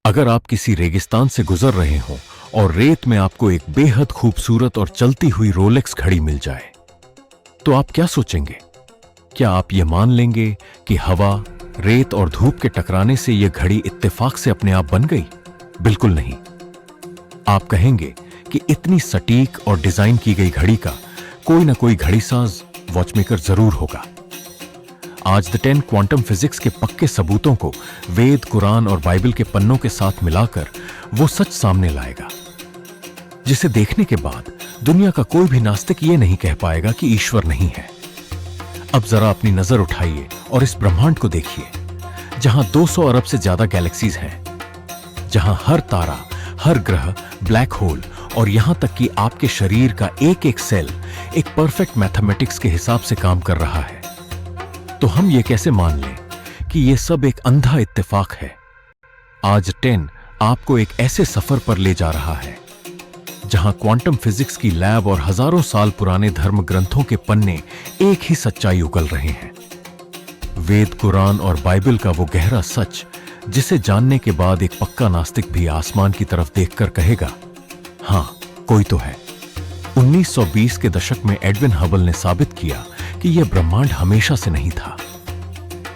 अगर आप किसी रेगिस्तान से गुजर रहे हों और रेत में आपको एक बेहद खूबसूरत और चलती हुई रोलेक्स घड़ी मिल जाए, तो आप क्या सोचेंगे? क्या आप ये मान लेंगे कि हवा, रेत और धूप के टकराने से यह घड़ी इत्तेफाक से अपने आप बन गई? बिल्कुल नहीं। आप कहेंगे कि इतनी सटीक और डिजाइन की गई घड़ी का कोई ना कोई घड़ीसाज, वॉचमेकर जरूर होगा। आज द 10 क्वांटम फिजिक्स के पक्के सबूतों को वेद, कुरान और बाइबल के पन्नों के साथ मिलाकर वो सच सामने लाएगा, जिसे देखने के बाद दुनिया का कोई भी नास्तिक ये नहीं कह पाएगा कि ईश्वर नहीं है। अब जरा अपनी नजर उठाइए और इस ब्रह्मांड को देखिए, जहां 200 अरब से ज्यादा गैलेक्सीज हैं, जहां हर तारा, हर ग्रह, ब्लैक होल और यहां तक कि आपके शरीर का एक एक सेल एक परफेक्ट मैथमेटिक्स के हिसाब से काम कर रहा है। तो हम ये कैसे मान लें कि ये सब एक अंधा इत्तेफाक है? आज 10 आपको एक ऐसे सफर पर ले जा रहा है जहां क्वांटम फिजिक्स की लैब और हजारों साल पुराने धर्म ग्रंथों के पन्ने एक ही सच्चाई उगल रहे हैं। वेद, कुरान और बाइबल का वो गहरा सच, जिसे जानने के बाद एक पक्का नास्तिक भी आसमान की तरफ देखकर कहेगा, हां, कोई तो है। 1920 के दशक में एडविन हबल ने साबित किया कि यह ब्रह्मांड हमेशा से नहीं था।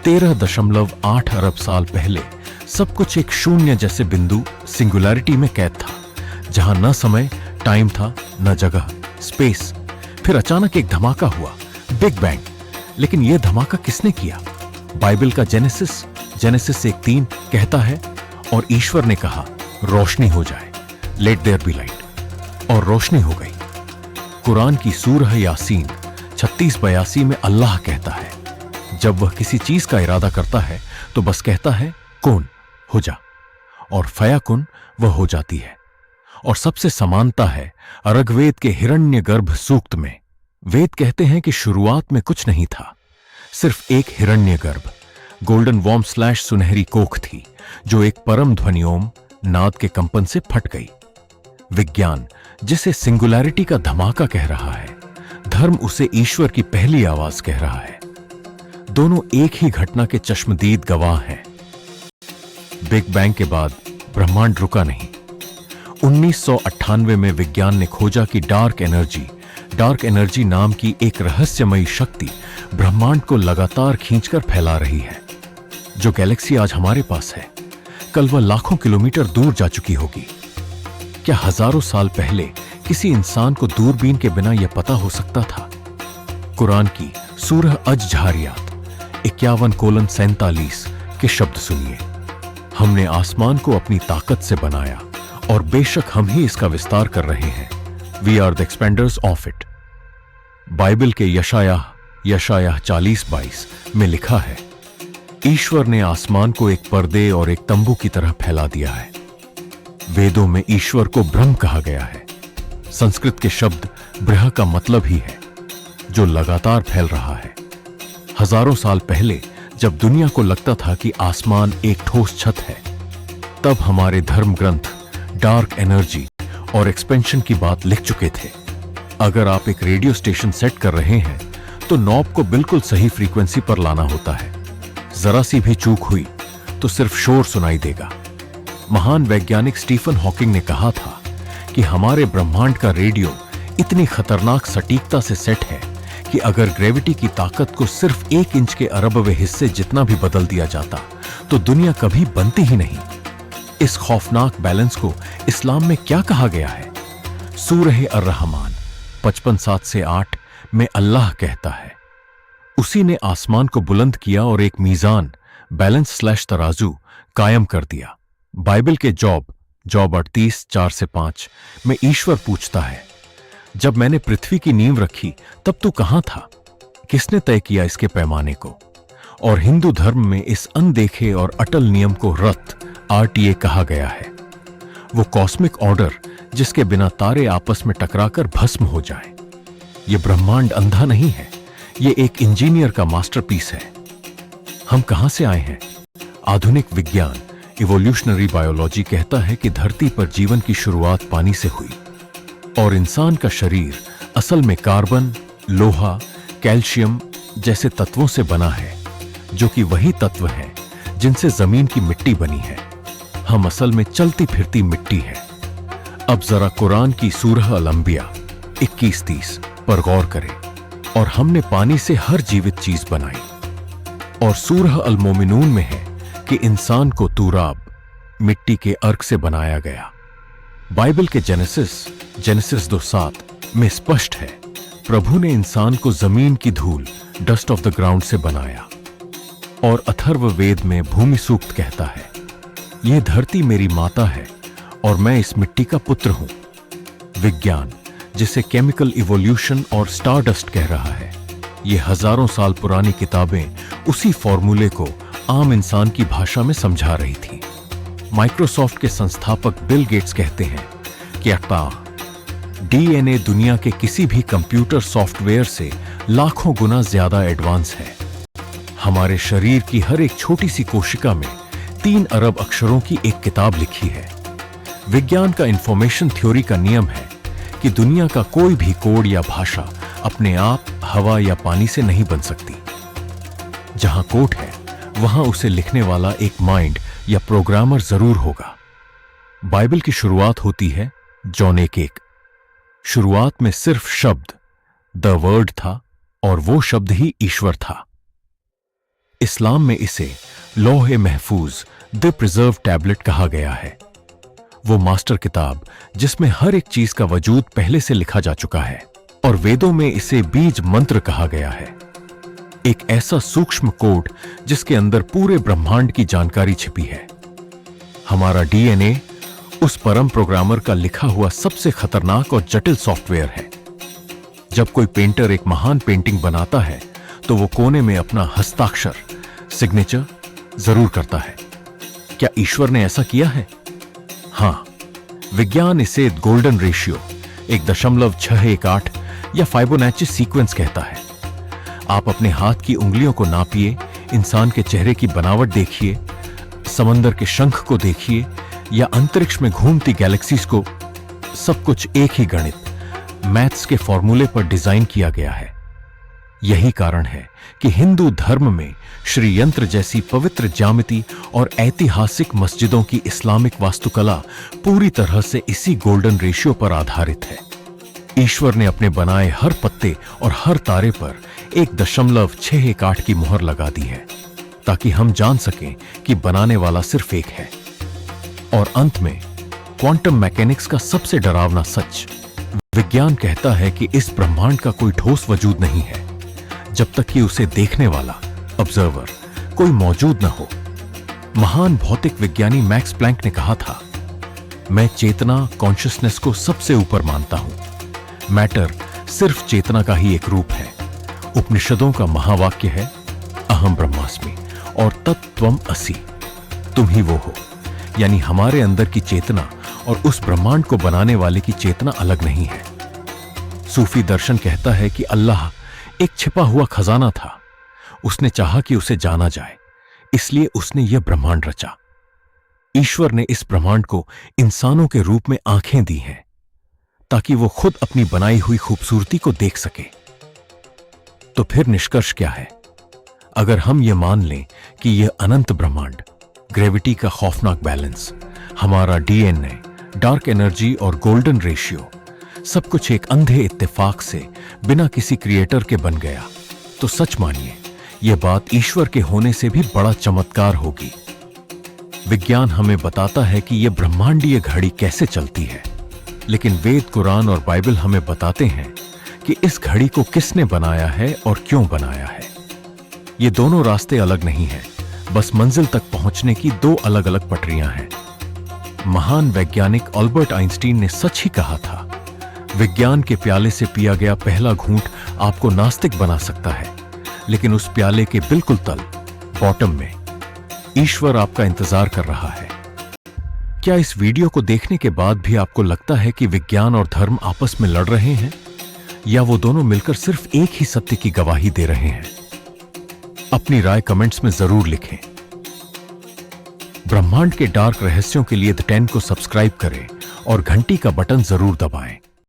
13.8 अरब साल पहले सब कुछ एक शून्य जैसे बिंदु, सिंगुलैरिटी में कैद था, जहां न समय, टाइम था, न जगह, स्पेस। फिर अचानक एक धमाका हुआ, बिग बैंग। लेकिन यह धमाका किसने किया? बाइबल का जेनेसिस 1:3 कहता है, और ईश्वर ने कहा, रोशनी हो जाए, लेट देयर बी लाइट, और रोशनी हो गई। कुरान की सूरह यासीन 36-82 में अल्लाह कहता है, जब वह किसी चीज का इरादा करता है तो बस कहता है, कौन, हो जा, और फयाकुन, वह हो जाती है। और सबसे समानता है ऋग्वेद के हिरण्यगर्भ सूक्त में। वेद कहते हैं कि शुरुआत में कुछ नहीं था, सिर्फ एक हिरण्यगर्भ, गोल्डन वॉर्म / सुनहरी कोख थी, जो एक परम ध्वनियोम, नाद के कंपन से फट गई। विज्ञान जिसे सिंगुलैरिटी का धमाका कह रहा है, धर्म उसे ईश्वर की पहली आवाज कह रहा है। दोनों एक ही घटना के चश्मदीद गवाह हैं। बिग बैंग के बाद ब्रह्मांड रुका नहीं। 1998 में विज्ञान ने खोजा कि डार्क एनर्जी नाम की एक रहस्यमयी शक्ति ब्रह्मांड को लगातार खींचकर फैला रही है। जो गैलेक्सी आज हमारे पास है, कल वह लाखों किलोमीटर दूर जा चुकी होगी। क्या हजारों साल पहले किसी इंसान को दूरबीन के बिना यह पता हो सकता था? कुरान की सूरह अज-झारियात 51:47 के शब्द सुनिए, हमने आसमान को अपनी ताकत से बनाया और बेशक हम ही इसका विस्तार कर रहे हैं। We are the expanders of it. Bible के यशायाह 40:22 में लिखा है, ईश्वर ने आसमान को एक पर्दे और एक तंबू की तरह फैला दिया है। वेदों में ईश्वर को ब्रह्म कहा गया है। संस्कृत के शब्द ब्रह का मतलब ही है, जो लगातार फैल रहा है। हजारों साल पहले जब दुनिया को लगता था कि आसमान एक ठोस छत है, तब हमारे धर्म ग्रंथ डार्क एनर्जी और एक्सपेंशन की बात लिख चुके थे। अगर आप एक रेडियो स्टेशन सेट कर रहे हैं तो नॉब को बिल्कुल सही फ्रीक्वेंसी पर लाना होता है। जरा सी भी चूक हुई तो सिर्फ शोर सुनाई देगा। महान वैज्ञानिक स्टीफन हॉकिंग ने कहा था कि हमारे ब्रह्मांड का रेडियो इतनी खतरनाक सटीकता से सेट है कि अगर ग्रेविटी की ताकत को सिर्फ 1 इंच के अरबवें हिस्से जितना भी बदल दिया जाता तो दुनिया कभी बनती ही नहीं। इस खौफनाक बैलेंस को इस्लाम में क्या कहा गया है? सूरह अर्रहमान 55:7-8 में अल्लाह कहता है, उसी ने आसमान को बुलंद किया और एक मीजान, बैलेंस / तराजू कायम कर दिया। बाइबल के जॉब 38:4-5 में ईश्वर पूछता है, जब मैंने पृथ्वी की नींव रखी तब तू कहां था? किसने तय किया इसके पैमाने को? और हिंदू धर्म में इस अनदेखे और अटल नियम को रत RTA कहा गया है। वो कॉस्मिक ऑर्डर जिसके बिना तारे आपस में टकराकर भस्म हो जाएं। ये ब्रह्मांड अंधा नहीं है, ये एक इंजीनियर का मास्टरपीस है। हम कहां से आए हैं? आधुनिक विज्ञान इवोल्यूशनरी बायोलॉजी कहता है कि धरती पर जीवन की शुरुआत पानी से हुई और इंसान का शरीर असल में कार्बन, लोहा, कैल्शियम जैसे तत्वों से बना है, जो कि वही तत्व हैं जिनसे जमीन की मिट्टी बनी है। हम असल में चलती फिरती मिट्टी है। अब जरा कुरान की सूरह अल-अंबिया 21:30 पर गौर करें। और हमने पानी से हर जीवित चीज बनाई। और सूरह अल-मोमिनून में है कि इंसान को तुराब मिट्टी के अर्क से बनाया गया। बाइबल के जेनेसिस 2:7 में स्पष्ट है, प्रभु ने इंसान को जमीन की धूल डस्ट ऑफ द ग्राउंड से बनाया। और अथर्ववेद में भूमि सूक्त कहता है, यह धरती मेरी माता है और मैं इस मिट्टी का पुत्र हूं। विज्ञान, जिसे केमिकल इवोल्यूशन और स्टारडस्ट कह रहा है, ये हजारों साल पुरानी किताबें उसी फॉर्मूले को आम इंसान की भाषा में समझा रही थी। माइक्रोसॉफ्ट के संस्थापक बिल गेट्स कहते हैं कि डीएनए दुनिया के किसी भी कंप्यूटर सॉफ्टवेयर से लाखों गुना ज्यादा एडवांस है। हमारे शरीर की हर एक छोटी सी कोशिका में 3 अरब अक्षरों की एक किताब लिखी है। विज्ञान का इंफॉर्मेशन थ्योरी का नियम है कि दुनिया का कोई भी कोड या भाषा अपने आप हवा या पानी से नहीं बन सकती। जहां कोड है वहां उसे लिखने वाला एक माइंड या प्रोग्रामर जरूर होगा। बाइबल की शुरुआत होती है जॉन 1:1। शुरुआत में सिर्फ शब्द द वर्ड था और वो शब्द ही ईश्वर था। इस्लाम में इसे लौह महफूज द प्रिजर्व टैबलेट कहा गया है, वो मास्टर किताब जिसमें हर एक चीज का वजूद पहले से लिखा जा चुका है। और वेदों में इसे बीज मंत्र कहा गया है, एक ऐसा सूक्ष्म कोड जिसके अंदर पूरे ब्रह्मांड की जानकारी छिपी है। हमारा डीएनए उस परम प्रोग्रामर का लिखा हुआ सबसे खतरनाक और जटिल सॉफ्टवेयर है। जब कोई पेंटर एक महान पेंटिंग बनाता है तो वो कोने में अपना हस्ताक्षर सिग्नेचर जरूर करता है। क्या ईश्वर ने ऐसा किया है? हां, विज्ञान इसे गोल्डन रेशियो 1.618 या फाइबोनैची सीक्वेंस कहता है। आप अपने हाथ की उंगलियों को नापिए, इंसान के चेहरे की बनावट देखिए, समंदर के शंख को देखिए या अंतरिक्ष में घूमती गैलेक्सीज को, सब कुछ एक ही गणित मैथ्स के फॉर्मूले पर डिजाइन किया गया है। यही कारण है कि हिंदू धर्म में श्री यंत्र जैसी पवित्र ज्यामिति और ऐतिहासिक मस्जिदों की इस्लामिक वास्तुकला पूरी तरह से इसी गोल्डन रेशियो पर आधारित है। ईश्वर ने अपने बनाए हर पत्ते और हर तारे पर 1.618 की मुहर लगा दी है ताकि हम जान सकें कि बनाने वाला सिर्फ एक है। और अंत में क्वांटम मैकेनिक्स का सबसे डरावना सच, विज्ञान कहता है कि इस ब्रह्मांड का कोई ठोस वजूद नहीं है जब तक कि उसे देखने वाला ऑब्जर्वर कोई मौजूद न हो। महान भौतिक विज्ञानी मैक्स प्लैंक ने कहा था, मैं चेतना कॉन्शियसनेस को सबसे ऊपर मानता हूं। मैटर सिर्फ चेतना का ही एक रूप है। उपनिषदों का महावाक्य है, अहम ब्रह्मास्मि और तत्त्वम असि, तुम ही वो हो। यानी हमारे अंदर की चेतना और उस ब्रह्मांड को बनाने वाले की चेतना अलग नहीं है। सूफी दर्शन कहता है कि अल्लाह एक छिपा हुआ खजाना था, उसने चाहा कि उसे जाना जाए, इसलिए उसने यह ब्रह्मांड रचा। ईश्वर ने इस ब्रह्मांड को इंसानों के रूप में आंखें दी हैं ताकि वो खुद अपनी बनाई हुई खूबसूरती को देख सके। तो फिर निष्कर्ष क्या है? अगर हम ये मान लें कि यह अनंत ब्रह्मांड, ग्रेविटी का खौफनाक बैलेंस, हमारा डीएनए, डार्क एनर्जी और गोल्डन रेशियो सब कुछ एक अंधे इत्तेफाक से बिना किसी क्रिएटर के बन गया, तो सच मानिए यह बात ईश्वर के होने से भी बड़ा चमत्कार होगी। विज्ञान हमें बताता है कि यह ब्रह्मांडीय घड़ी कैसे चलती है, लेकिन वेद, कुरान और बाइबल हमें बताते हैं कि इस घड़ी को किसने बनाया है और क्यों बनाया है। ये दोनों रास्ते अलग नहीं हैं, बस मंजिल तक पहुंचने की 2 अलग अलग पटरियां हैं। महान वैज्ञानिक अल्बर्ट आइंस्टीन ने सच ही कहा था, विज्ञान के प्याले से पिया गया पहला घूंट आपको नास्तिक बना सकता है, लेकिन उस प्याले के बिल्कुल तल, बॉटम में, ईश्वर आपका इंतजार कर रहा है। क्या इस वीडियो को देखने के बाद भी आपको लगता है कि विज्ञान और धर्म आपस में लड़ रहे हैं, या वो दोनों मिलकर सिर्फ एक ही सत्य की गवाही दे रहे हैं? अपनी राय कमेंट्स में जरूर लिखें। ब्रह्मांड के डार्क रहस्यों के लिए द 10 को सब्सक्राइब करें और घंटी का बटन जरूर दबाएं।